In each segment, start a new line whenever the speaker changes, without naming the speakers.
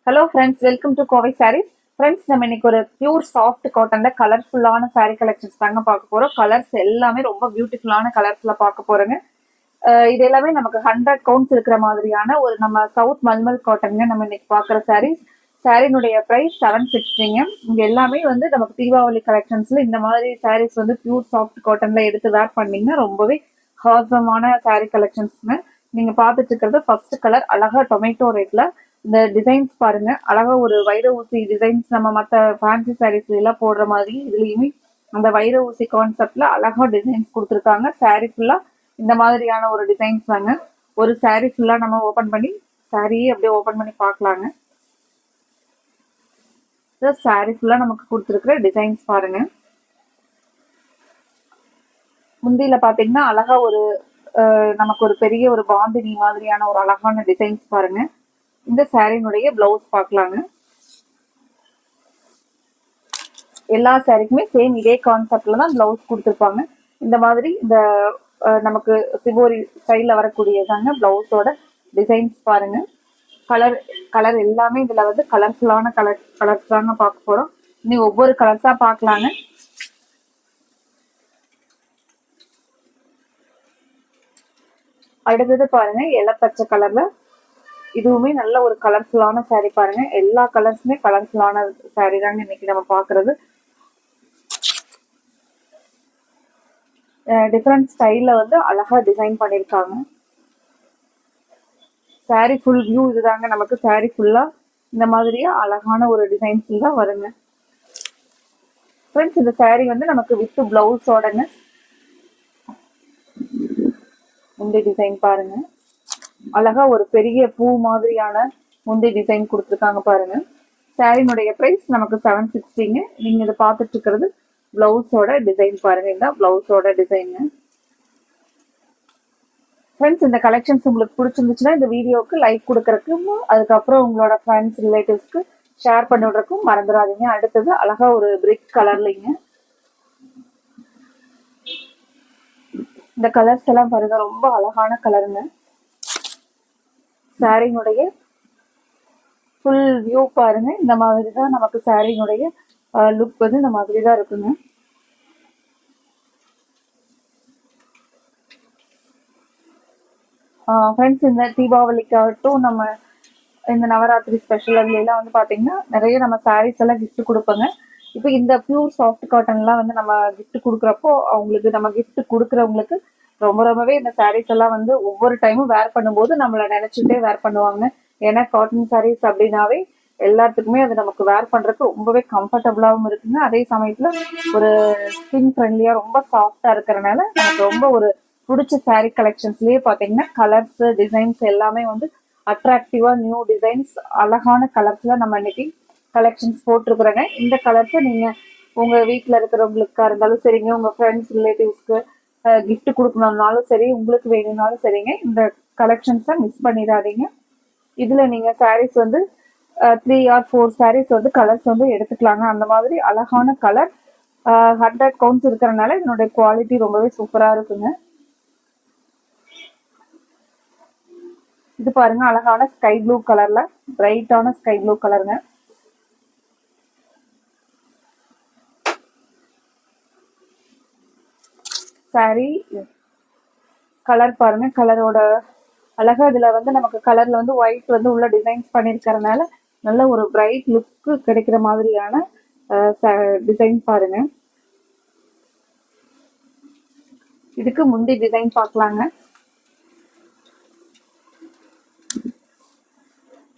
Hello friends, welcome to Kovai Sarees. Friends, நம்ம இன்னைக்கு ஒரு பியூர் சாஃப்ட் காட்டன்ல கலர்ஃபுல்லான சாரீ கலெக்ஷன்ஸ் தாங்க பார்க்க போறோம். கலர்ஸ் எல்லாமே ரொம்ப பியூட்டிஃபுல்லான கலர்ஸ்ல பார்க்க போறோங்க. இது எல்லாமே நமக்கு 100 கவுண்ட்ஸ் இருக்கிற மாதிரியான ஒரு நம்ம சவுத் மல்மல் காட்டன்ங்க நம்ம இன்னைக்கு பார்க்குற சாரீஸ். சாரினுடைய ப்ரைஸ் 760ங்க. இங்க எல்லாமே வந்து நமக்கு தீபாவளி கலெக்ஷன்ஸ்ல இந்த மாதிரி சாரீஸ் வந்து பியூர் சாஃப்ட் காட்டன்ல எடுத்து வேர் பண்ணீங்கன்னா ரொம்பவே ஹாசமான சாரீ கலெக்ஷன்ஸ்ங்க. நீங்க பார்த்துட்டு இருக்கிறது ஃபர்ஸ்ட் கலர் அழகா டொமேட்டோ ரெட்ல. இந்த டிசைன்ஸ் பாருங்க, அழகா ஒரு வைர ஊசி டிசைன்ஸ் நம்ம மற்ற ஃபேன்சி சாரீஸ்ல எல்லாம் போடுற மாதிரி இதுலயுமே அந்த வைர ஊசி கான்செப்ட்ல அழகா டிசைன்ஸ் கொடுத்துருக்காங்க. சாரீ ஃபுல்லா இந்த மாதிரியான ஒரு டிசைன்ஸ் தாங்க. ஒரு சாரீ ஃபுல்லா நம்ம ஓபன் பண்ணி சாரியே அப்படியே ஓபன் பண்ணி பார்க்கலாங்க. சாரீ ஃபுல்லா நமக்கு கொடுத்துருக்கிற டிசைன்ஸ் பாருங்க. முந்தியில பாத்தீங்கன்னா அழகா ஒரு நமக்கு ஒரு பெரிய ஒரு பாந்தினி மாதிரியான ஒரு அழகான டிசைன்ஸ் பாருங்க. இந்த சாரினுடைய பிளவுஸ் பார்க்கலாங்க. எல்லா சாரிக்குமே சேம் இதே கான்செப்ட்ல தான் பிளவுஸ் கொடுத்துருப்பாங்க. இந்த மாதிரி இந்த நமக்கு சிவோரி ஸ்டைல்ல வரக்கூடியதாங்க பிளவுஸோட டிசைன்ஸ் பாருங்க. கலர் கலர் எல்லாமே இதுல வந்து கலர்ஃபுல்லான கலர்ஸ் தாங்க பார்க்க போறோம். இனி ஒவ்வொரு கலர்ஸா பார்க்கலாங்க. அடுத்தது பாருங்க, இலை பச்சை கலர்ல இதுவுமே நல்ல ஒரு கலர்ஃபுல்லான சாரீ பாருங்க. எல்லா கலர்ஸுமே கலர்ஃபுல்லான சாரீ தாங்க இன்னைக்கு நம்ம பாக்குறது. டிஃப்ரெண்ட் ஸ்டைல்ல வந்து அழகா டிசைன் பண்ணிருக்காங்க. சாரீ ஃபுல் வியூ இதுதாங்க. நமக்கு சாரீ ஃபுல்லா இந்த மாதிரியா அழகான ஒரு டிசைன்ஸ் தான் வருங்க. ஃப்ரெண்ட்ஸ், இந்த சாரீ வந்து நமக்கு வித் பிளவுஸோடங்க. இந்த டிசைன் பாருங்க, அழகா ஒரு பெரிய பூ மாதிரியான முந்தி டிசைன் கொடுத்துருக்காங்க பாருங்க. சாரினுடைய பிரைஸ் நமக்கு 760ங்க. நீங்க இதை பார்த்துட்டு இருக்கிறது பிளவுஸோட டிசைன் பாருங்க. இந்த பிளவுஸோட டிசைன். ஃப்ரெண்ட்ஸ், இந்த கலெக்ஷன்ஸ் உங்களுக்கு பிடிச்சிருந்துச்சுன்னா இந்த வீடியோக்கு லைக் கொடுக்கறதுக்கும் அதுக்கப்புறம் உங்களோட ஃப்ரெண்ட்ஸ் ரிலேட்டிவ்ஸ்க்கு ஷேர் பண்ணி விடுறதுக்கும் மறந்துடாதீங்க. அடுத்தது அழகா ஒரு பிரிக் கலர்லிங்க. இந்த கலர்ஸ் எல்லாம் பாருங்க, ரொம்ப அழகான கலருங்க. சாரினுடைய ஃபுல் வியூ பாருங்க. இந்த மாதிரி தான் நமக்கு சாரினுடைய லுக் வந்து இந்த மாதிரி தான் இருக்குங்க. ஃப்ரெண்ட்ஸ், இந்த தீபாவளிக்காகட்டும் நம்ம இந்த நவராத்திரி ஸ்பெஷல் அதுலாம் வந்து பாத்தீங்கன்னா நிறைய நம்ம சாரீஸ் எல்லாம் கிஃப்ட் கொடுப்போங்க. இப்போ இந்த பியூர் சாஃப்ட் காட்டன்லாம் வந்து நம்ம கிஃப்ட் கொடுக்குறப்போ அவங்களுக்கு நம்ம கிஃப்ட் கொடுக்குறவங்களுக்கு ரொம்பவே இந்த சாரீஸ் எல்லாம் வந்து ஒவ்வொரு டைமும் வேர் பண்ணும்போது நம்மளை நினைச்சுட்டே வேர் பண்ணுவாங்க. ஏன்னா காட்டன் சாரீஸ் அப்படின்னாவே எல்லாத்துக்குமே அது நமக்கு வேர் பண்றதுக்கு ரொம்பவே கம்ஃபர்டபுளாகவும் இருக்குங்க. அதே சமயத்துல ஒரு ஸ்கின் ஃப்ரெண்ட்லியா ரொம்ப சாஃப்டா இருக்கிறனால எனக்கு ரொம்ப ஒரு பிடிச்ச சாரீ கலெக்ஷன்ஸ்லயே பாத்தீங்கன்னா கலர்ஸ் டிசைன்ஸ் எல்லாமே வந்து அட்ராக்டிவா நியூ டிசைன்ஸ் அழகான கலர்ஸ்ல நம்ம இன்னைக்கு கலெக்ஷன்ஸ் போட்டிருக்கிறோங்க. இந்த கலர்ஸை நீங்க உங்க வீட்டுல இருக்கிறவங்களுக்கா இருந்தாலும் சரிங்க, உங்க ஃப்ரெண்ட்ஸ் ரிலேட்டிவ்ஸ்க்கு கிஃப்ட் கொடுக்கணும்னாலும் சரி, உங்களுக்கு வேணும்னாலும் சரிங்க, இந்த கலெக்ஷன்ஸை மிஸ் பண்ணிடாதீங்க. இதுல நீங்க சாரீஸ் வந்து 3 or 4 சாரீஸ் வந்து கலர்ஸ் வந்து எடுத்துக்கலாங்க. அந்த மாதிரி அழகான கலர் 100 கவுண்ட்ஸ் இருக்கிறனால இதனுடைய குவாலிட்டி ரொம்பவே சூப்பரா இருக்குங்க. இது பாருங்க, அழகான ஸ்கை ப்ளூ கலர்ல பிரைட்டான ஸ்கை ப்ளூ கலருங்க. சாரி கலர் பாருங்க, கலரோட அழகா இதுல வந்து நமக்கு கலர்ல வந்து ஒயிட் வந்து உள்ள டிசைன்ஸ் பண்ணிருக்கிறதுனால நல்ல ஒரு பிரைட் லுக்கு கிடைக்கிற மாதிரியான டிசைன் பாருங்க. இதுக்கு முந்தி டிசைன் பார்க்கலாங்க.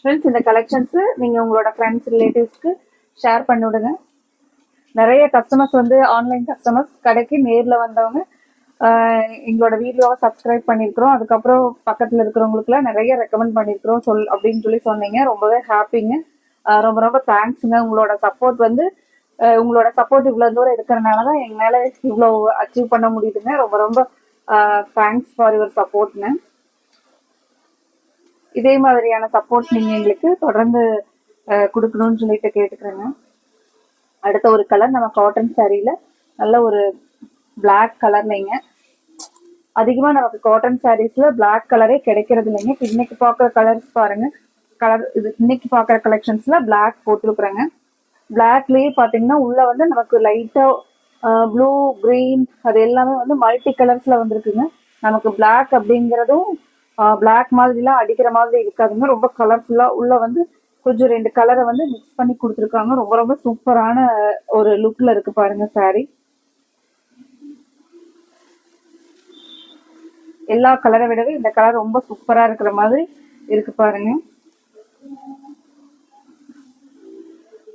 ஃப்ரெண்ட்ஸ், இந்த கலெக்ஷன்ஸ் நீங்க உங்களோட ஃப்ரெண்ட்ஸ் ரிலேட்டிவ்ஸ்க்கு ஷேர் பண்ணி விடுங்க. நிறைய கஸ்டமர்ஸ் வந்து ஆன்லைன் கஸ்டமர்ஸ் கடைக்கு நேர்ல வந்தவங்க எங்களோட வீடியோவை சப்ஸ்கிரைப் பண்ணிருக்கிறோம். அதுக்கப்புறம் பக்கத்துல இருக்கிறவங்களுக்குலாம் நிறைய ரெக்கமெண்ட் பண்ணிருக்கிறோம் அப்படின்னு சொல்லி சொன்னீங்க. ரொம்பவே ஹாப்பிங்க. ரொம்ப தேங்க்ஸுங்க. உங்களோட சப்போர்ட் வந்து உங்களோட சப்போர்ட் இவ்வளவு தூரம் இருக்கிறனாலதான் எங்களால இவ்வளவு அச்சீவ் பண்ண முடியுதுங்க. ரொம்ப தேங்க்ஸ் ஃபார் யுவர் சப்போர்ட்ங்க. இதே மாதிரியான சப்போர்ட் நீங்க எங்களுக்கு தொடர்ந்து கொடுக்கணும்னு சொல்லிட்டு கேட்டுக்கிறேங்க. அடுத்த ஒரு கலர் நம்ம காட்டன் சாரியில நல்ல ஒரு பிளாக் கலர்லைங்க. அதிகமா நமக்கு காட்டன் சாரீஸ்ல பிளாக் கலரே கிடைக்கிறது இல்லைங்க. இன்னைக்கு பார்க்குற கலர்ஸ் பாருங்க, கலர் இது இன்னைக்கு பாக்குற கலெக்ஷன்ஸ்ல பிளாக் போட்டுருக்குறேங்க. பிளாக்லயே பாத்தீங்கன்னா உள்ள வந்து நமக்கு லைட்டா ப்ளூ கிரீன் அது எல்லாமே வந்து மல்டி கலர்ஸ்ல வந்திருக்குங்க. நமக்கு பிளாக் அப்படிங்கறதும் பிளாக் மாதிரிலாம் அடிக்கிற மாதிரி இருக்காதுங்க. ரொம்ப கலர்ஃபுல்லா உள்ள வந்து கொஞ்சம் 2 கலரை வந்து மிக்ஸ் பண்ணி கொடுத்துருக்காங்க. ரொம்ப ரொம்ப சூப்பரான ஒரு லுக்ல இருக்கு பாருங்க saree. எல்லா கலரை விடவே இந்த கலர் ரொம்ப சூப்பரா இருக்கிற மாதிரி இருக்கு பாருங்க.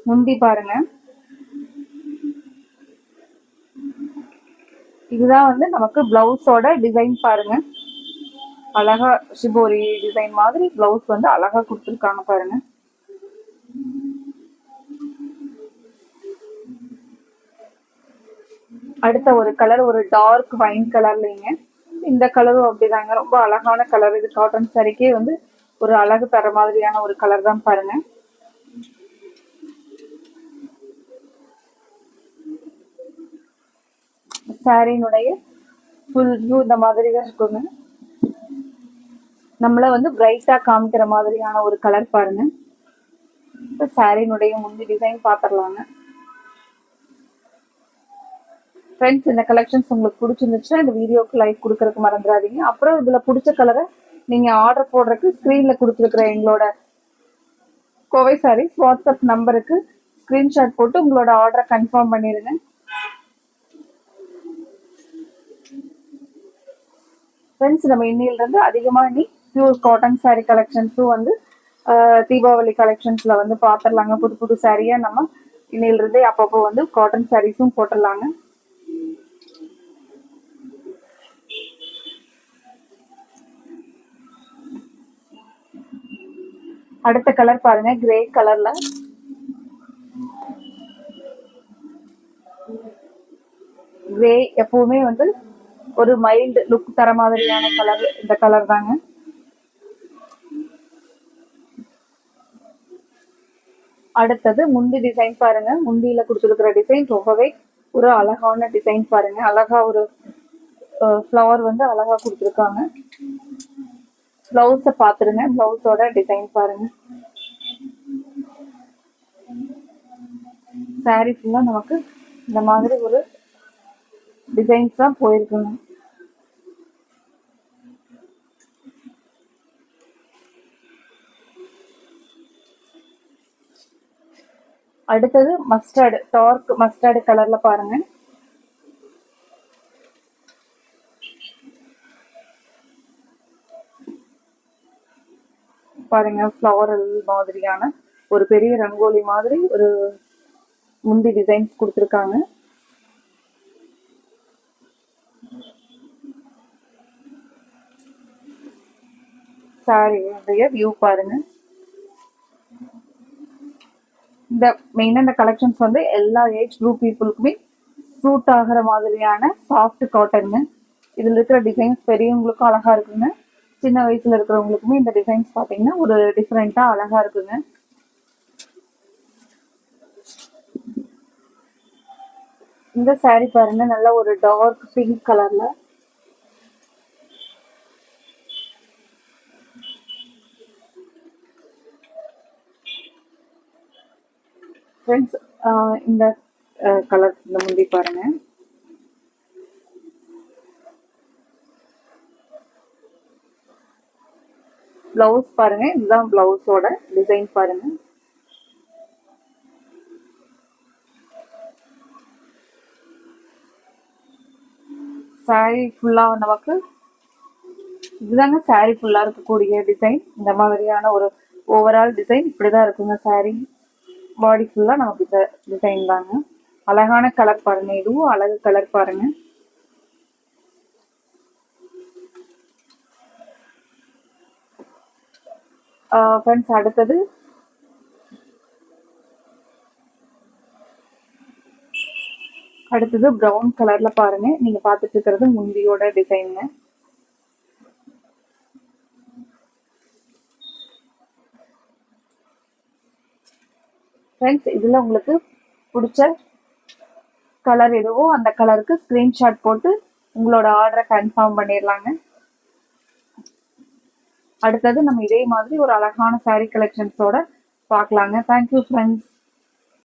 முந்தி பாருங்க, இதுதான் வந்து நமக்கு பிளவுஸோட டிசைன் பாருங்க. அழகா ஷிபோரி டிசைன் மாதிரி பிளவுஸ் வந்து அழகா கொடுத்துருக்காங்க பாருங்க. அடுத்த ஒரு கலர் ஒரு டார்க் வைன் கலர்லங்க. இந்த கலரும் அப்படிதாங்க, ரொம்ப அழகான கலர். இது காட்டன் சாரிக்கே வந்து ஒரு அழகு தர மாதிரியான ஒரு கலர் தான் பாருங்க. சாரியினுடைய ஃபுல் வியூ இந்த மாதிரி தான் இருக்குங்க. நம்மள வந்து பிரைட்டா காமிக்கிற மாதிரியான ஒரு கலர் பாருங்க. இப்போ சாரியினுடைய முந்தி டிசைன் பார்த்துடலாங்க. ஃப்ரெண்ட்ஸ், இந்த கலெக்ஷன்ஸ் உங்களுக்கு பிடிச்சிருந்துச்சுன்னா இந்த வீடியோக்கு லைக் கொடுக்கறதுக்கு மறந்துடாதீங்க. அப்புறம் இதுல பிடிச்ச கலரை நீங்க ஆர்டர் போடுறதுக்கு ஸ்கிரீன்ல கொடுத்துருக்குற எங்களோட கோவை சாரீஸ் வாட்ஸ்அப் நம்பருக்கு ஸ்கிரீன்ஷாட் போட்டு உங்களோட ஆர்டரை கன்ஃபார்ம் பண்ணிடுங்க. ஃப்ரெண்ட்ஸ், நம்ம இன்னிலிருந்து அதிகமா இனி பியூர் காட்டன் சாரீ கலெக்ஷன்ஸும் வந்து தீபாவளி கலெக்ஷன்ஸ்ல வந்து பார்த்துடலாங்க. புது புது சாரியா நம்ம இன்னிலிருந்தே அப்பப்போ வந்து காட்டன் சாரீஸும் போட்டுடலாங்க. அடுத்த கலர் பாருங்க, கிரே கலர்ல. கிரே எப்பவுமே வந்து ஒரு மைல்டு லுக் தர மாதிரியான கலர் இந்த கலர் தாங்க. அடுத்தது முந்தி டிசைன் பாருங்க. முந்தியில கொடுத்துருக்கிற டிசைன் ரொம்பவே ஒரு அழகான டிசைன் பாருங்க. அழகா ஒரு ஃப்ளவர் வந்து அழகா கொடுத்துருக்காங்க. பிளவுஸ பாத்துருங்க, பிளவுஸோட டிசைன் பாருங்க. சாரி ஃபுல்லா நமக்கு இந்த மாதிரி ஒரு டிசைன்ஸ் தான் போயிருக்குங்க. அடுத்தது மஸ்டர்டு, டார்க் மஸ்டர்டு கலர்ல பாருங்க. பாருங்க, ஃப்ளவரல் மாதிரியான ஒரு பெரிய ரங்கோலி மாதிரி ஒரு முந்தி டிசைன்ஸ் கொடுத்துருக்காங்க. சாரியுடைய வியூ பாருங்க. இந்த மெயினா இந்த கலெக்ஷன்ஸ் வந்து எல்லா ஏஜ் குரூப் பீப்புளுக்குமே சூட் ஆகிற மாதிரியான சாஃப்ட் காட்டனுங்க. இதுல இருக்கிற டிசைன்ஸ் பெரியவங்களுக்கும் அழகா இருக்குங்க. சின்ன வயசுல இருக்கிறவங்களுக்குமே இந்த டிசைன்ஸ் பாத்தீங்கன்னா ஒரு டிஃப்ரெண்டா அழகா இருக்குங்க. இந்த சாரி பாருங்க, நல்ல ஒரு டார்க் பிங்க் கலர்ல. ஃப்ரெண்ட்ஸ், இந்த கலர் இந்த முந்தி பாருங்க. பிளவுஸ் பாருங்க, இதுதான் பிளவுஸோட டிசைன் பாருங்க. சாரி ஃபுல்லா நமக்கு இதுதாங்க சாரி ஃபுல்லா இருக்கக்கூடிய டிசைன். இந்த மாதிரியான ஒரு ஓவரால் டிசைன் இப்படிதான் இருக்குங்க. சாரி பாடி ஃபுல்லா நமக்கு இந்த டிசைன் தாங்க. அழகான கலர் பாருங்க, இதுவும் அழகு கலர் பாருங்க. ஃப்ரெண்ட்ஸ், அடுத்தது ப்ரௌன் கலர்ல பாருங்க. நீங்க பாத்துட்டு இருக்கிறது முந்தியோட டிசைனுங்க. ஃப்ரெண்ட்ஸ், இதுல உங்களுக்கு பிடிச்ச கலர் எதுவோ அந்த கலருக்கு ஸ்கிரீன்ஷாட் போட்டு உங்களோட ஆர்டரை கன்ஃபார்ம் பண்ணிடலாங்க. அடுத்தது நம்ம இதே மாதிரி ஒரு அழகான saree கலெக்ஷன்ஸோட பார்க்கலாங்க. Thank you friends.